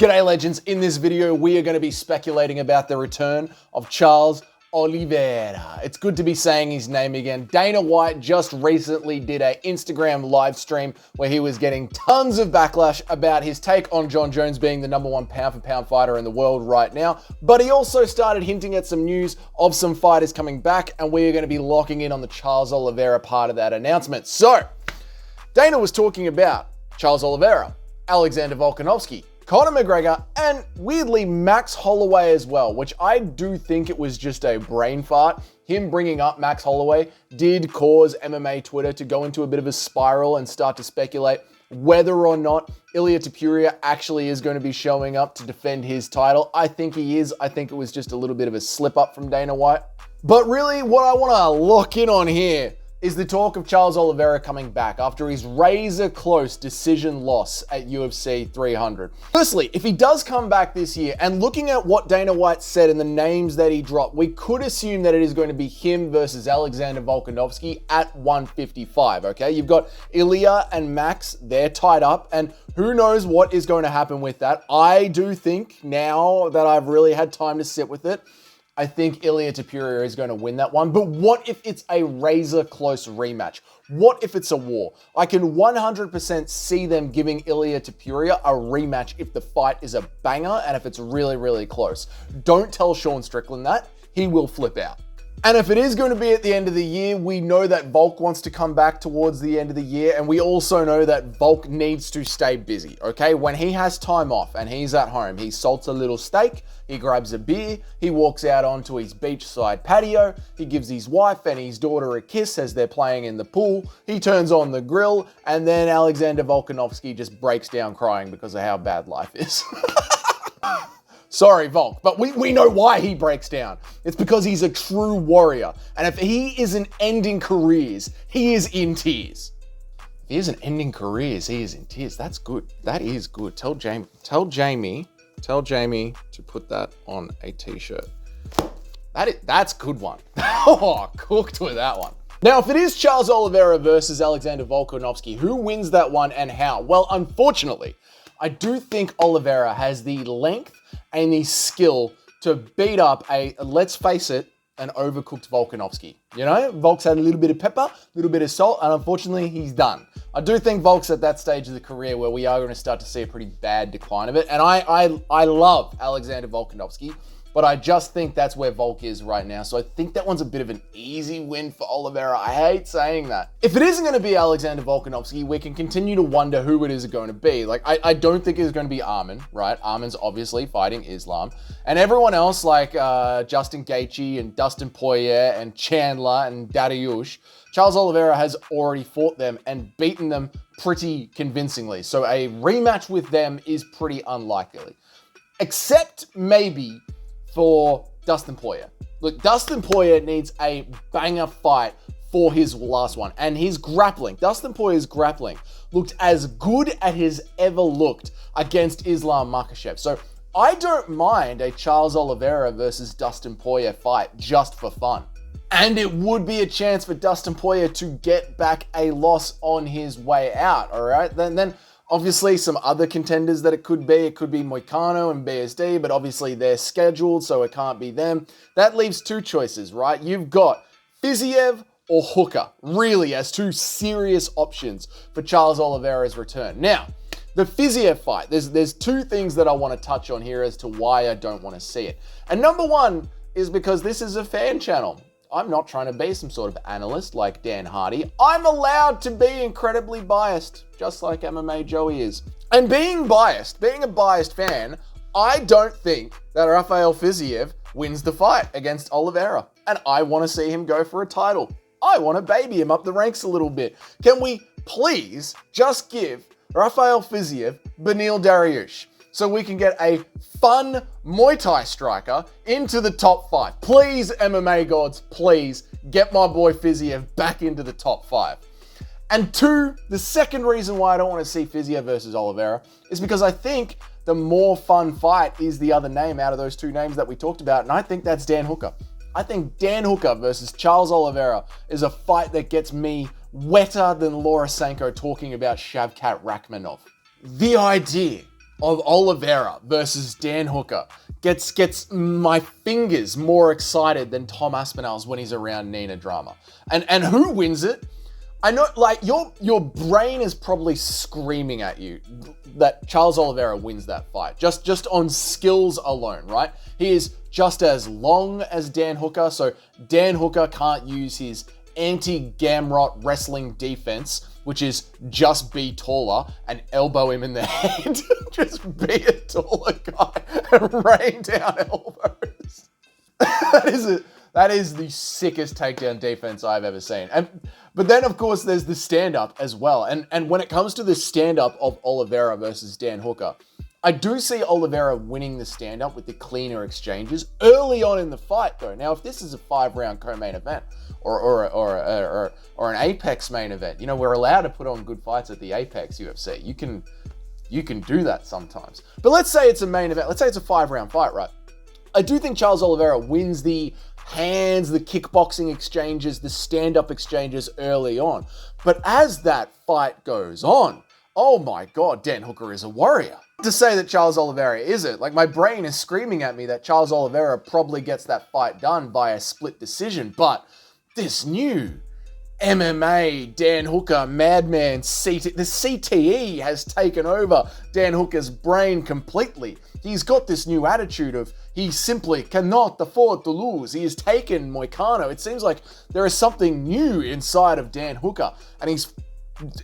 G'day legends, in this video we are going to be speculating about the return of Charles Oliveira. It's good to be saying his name again. Dana White just recently did an Instagram live stream where he was getting tons of backlash about his take on Jon Jones being the #1 pound-for-pound fighter in the world right now. But he also started hinting at some news of some fighters coming back, and we are going to be locking in on the Charles Oliveira part of that announcement. So, Dana was talking about Charles Oliveira, Alexander Volkanovski, Conor McGregor, and weirdly Max Holloway as well, which I do think it was just a brain fart. Him bringing up Max Holloway did cause MMA Twitter to go into a bit of a spiral and start to speculate whether or not Ilia Topuria actually is going to be showing up to defend his title. I think he is. I think it was just a little bit of a slip up from Dana White. But really, what I want to lock in on here is the talk of Charles Oliveira coming back after his razor-close decision loss at UFC 300. Firstly, if he does come back this year, and looking at what Dana White said and the names that he dropped, we could assume that it is going to be him versus Alexander Volkanovski at 155, okay? You've got Ilia and Max, they're tied up, and who knows what is going to happen with that. I do think, now that I've really had time to sit with it, I think Ilia Topuria is going to win that one. But what if it's a razor-close rematch? What if it's a war? I can 100% see them giving Ilia Topuria a rematch if the fight is a banger and if it's really, really close. Don't tell Sean Strickland that. He will flip out. And if it is going to be at the end of the year, we know that Volk wants to come back towards the end of the year, and we also know that Volk needs to stay busy, okay? When he has time off and he's at home, he salts a little steak, he grabs a beer, he walks out onto his beachside patio, he gives his wife and his daughter a kiss as they're playing in the pool, he turns on the grill, and then Alexander Volkanovski just breaks down crying because of how bad life is. Sorry, Volk, but we know why he breaks down. It's because he's a true warrior. And if he isn't ending careers, he is in tears. If he isn't ending careers, he is in tears. That's good. That is good. Tell Jamie to put that on a t-shirt. That's a good one. Oh, cooked with that one. Now, if it is Charles Oliveira versus Alexander Volkanovski, who wins that one and how? Well, unfortunately, I do think Oliveira has the length and the skill to beat up let's face it, an overcooked Volkanovski. You know, Volk's had a little bit of pepper, a little bit of salt, and unfortunately, he's done. I do think Volk's at that stage of the career where we are going to start to see a pretty bad decline of it. And I love Alexander Volkanovski, but I just think that's where Volk is right now. So I think that one's a bit of an easy win for Oliveira. I hate saying that. If it isn't going to be Alexander Volkanovski, we can continue to wonder who it is going to be. Like, I don't think it's going to be Arman, right? Arman's obviously fighting Islam. And everyone else, like Justin Gaethje and Dustin Poirier and Chandler and Dariush, Charles Oliveira has already fought them and beaten them pretty convincingly. So a rematch with them is pretty unlikely. Except maybe for Dustin Poirier. Look, Dustin Poirier needs a banger fight for his last one. And his grappling, Dustin Poirier's grappling, looked as good as it has ever looked against Islam Makhachev. So I don't mind a Charles Oliveira versus Dustin Poirier fight just for fun. And it would be a chance for Dustin Poirier to get back a loss on his way out, all right? Then obviously, some other contenders that it could be Moicano and BSD, but obviously they're scheduled, so it can't be them. That leaves two choices, right? You've got Fiziev or Hooker, really, as two serious options for Charles Oliveira's return. Now, the Fiziev fight, there's two things that I want to touch on here as to why I don't want to see it. And number one is because this is a fan channel. I'm not trying to be some sort of analyst like Dan Hardy. I'm allowed to be incredibly biased, just like MMA Joey is. And being a biased fan, I don't think that Rafael Fiziev wins the fight against Oliveira. And I want to see him go for a title. I want to baby him up the ranks a little bit. Can we please just give Rafael Fiziev Beneil Dariush, so we can get a fun Muay Thai striker into the top 5. Please, MMA gods, please get my boy Fiziev back into the top 5. And two, the second reason why I don't want to see Fiziev versus Oliveira is because I think the more fun fight is the other name out of those two names that we talked about, and I think that's Dan Hooker. I think Dan Hooker versus Charles Oliveira is a fight that gets me wetter than Laura Sanko talking about Shavkat Rakhmonov. The idea of Oliveira versus Dan Hooker gets my fingers more excited than Tom Aspinall's when he's around Nina Drama. And who wins it? I know, like, your brain is probably screaming at you that Charles Oliveira wins that fight, just on skills alone, right? He is just as long as Dan Hooker, so Dan Hooker can't use his anti-Gamrot wrestling defense, which is just be taller and elbow him in the head. Just be a taller guy and rain down elbows. That is the sickest takedown defense I've ever seen. But then, of course, there's the stand-up as well. And when it comes to the stand-up of Oliveira versus Dan Hooker, I do see Oliveira winning the stand-up with the cleaner exchanges early on in the fight, though. Now, if this is a 5-round co-main event or an Apex main event, you know, we're allowed to put on good fights at the Apex UFC. You can do that sometimes. But let's say it's a main event. Let's say it's a 5-round fight, right? I do think Charles Oliveira wins the hands, the kickboxing exchanges, the stand-up exchanges early on. But as that fight goes on, oh my God, Dan Hooker is a warrior. To say that Charles Oliveira isn't, like, my brain is screaming at me that Charles Oliveira probably gets that fight done by a split decision, but this new MMA, Dan Hooker, Madman, the CTE has taken over Dan Hooker's brain completely. He's got this new attitude of he simply cannot afford to lose. He has taken Moicano. It seems like there is something new inside of Dan Hooker, and he's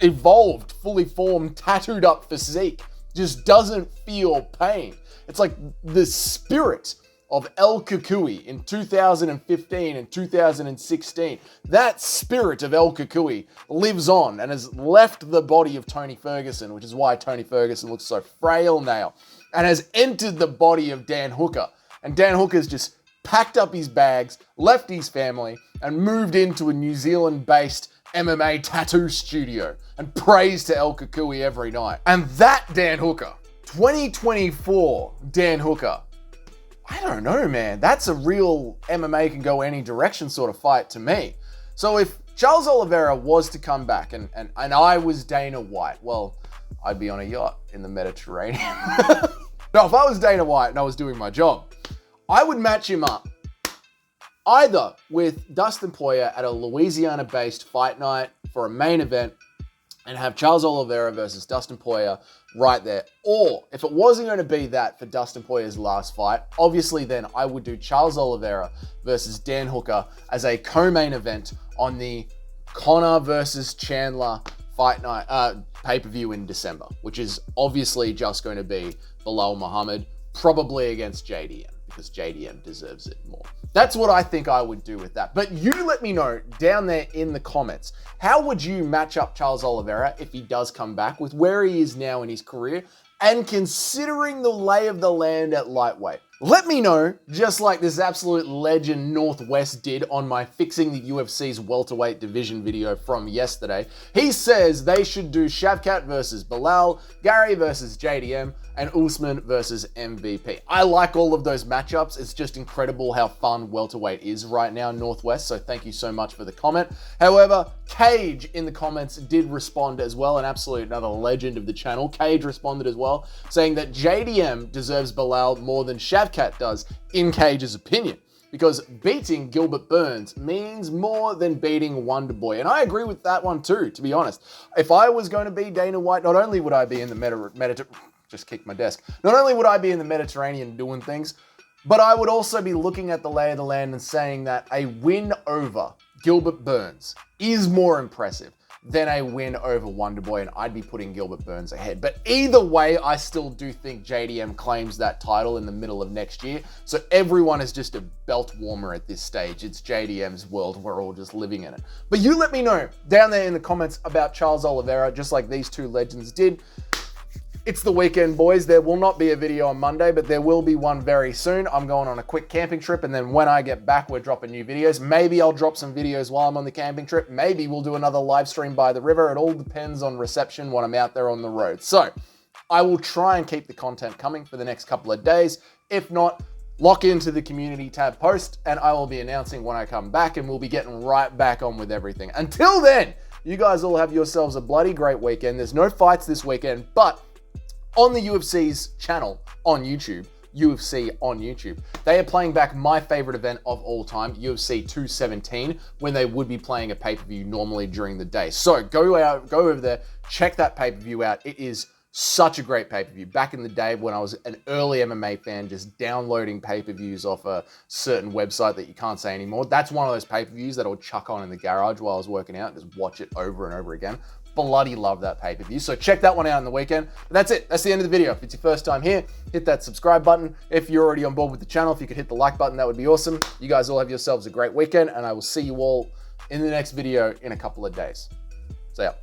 evolved, fully formed, tattooed up physique. Just doesn't feel pain. It's like the spirit of El Kukui in 2015 and 2016. That spirit of El Kukui lives on and has left the body of Tony Ferguson, which is why Tony Ferguson looks so frail now, and has entered the body of Dan Hooker. And Dan Hooker's just packed up his bags, left his family, and moved into a New Zealand-based MMA tattoo studio and prays to El Kukui every night. And that Dan Hooker, 2024 Dan Hooker, I don't know, man. That's a real MMA can go any direction sort of fight to me. So if Charles Oliveira was to come back and I was Dana White, well, I'd be on a yacht in the Mediterranean. No, if I was Dana White and I was doing my job, I would match him up either with Dustin Poirier at a Louisiana-based fight night for a main event and have Charles Oliveira versus Dustin Poirier right there. Or if it wasn't going to be that for Dustin Poirier's last fight, obviously then I would do Charles Oliveira versus Dan Hooker as a co-main event on the Conor versus Chandler fight night pay-per-view in December, which is obviously just going to be Bilal Muhammad, probably against JDM, because JDM deserves it more. That's what I think I would do with that. But you let me know down there in the comments, how would you match up Charles Oliveira if he does come back with where he is now in his career and considering the lay of the land at lightweight? Let me know, just like this absolute legend Northwest did on my Fixing the UFC's welterweight division video from yesterday. He says they should do Shavkat versus Bilal, Gary versus JDM, and Usman versus MVP. I like all of those matchups. It's just incredible how fun welterweight is right now, Northwest, so thank you so much for the comment. However, Cage in the comments did respond as well, an absolute another legend of the channel. Cage responded as well, saying that JDM deserves Bilal more than Shavkat does, in Cage's opinion, because beating Gilbert Burns means more than beating Wonderboy. And I agree with that one too, to be honest. If I was going to be Dana White, not only would I be in the just kicked my desk. Not only would I be in the Mediterranean doing things, but I would also be looking at the lay of the land and saying that a win over Gilbert Burns is more impressive than a win over Wonderboy, and I'd be putting Gilbert Burns ahead. But either way, I still do think JDM claims that title in the middle of next year, so everyone is just a belt warmer at this stage. It's JDM's world. We're all just living in it. But you let me know down there in the comments about Charles Oliveira, just like these two legends did. It's the weekend, boys. There will not be a video on Monday, but there will be one very soon. I'm going on a quick camping trip, and then when I get back, we're dropping new videos. Maybe I'll drop some videos while I'm on the camping trip. Maybe we'll do another live stream by the river. It all depends on reception when I'm out there on the road. So I will try and keep the content coming for the next couple of days. If not, lock into the community tab post, and I will be announcing when I come back, and we'll be getting right back on with everything. Until then, you guys all have yourselves a bloody great weekend. There's no fights this weekend, but on the UFC's channel on YouTube, UFC on YouTube. They are playing back my favorite event of all time, UFC 217, when they would be playing a pay-per-view normally during the day. So go over there, check that pay-per-view out. It is such a great pay-per-view. Back in the day when I was an early MMA fan, just downloading pay-per-views off a certain website that you can't say anymore. That's one of those pay-per-views that I'll chuck on in the garage while I was working out, just watch it over and over again. Bloody love that pay-per-view. So check that one out on the weekend. But that's it. That's the end of the video. If it's your first time here, hit that subscribe button. If you're already on board with the channel, if you could hit the like button, that would be awesome. You guys all have yourselves a great weekend, and I will see you all in the next video in a couple of days. See ya.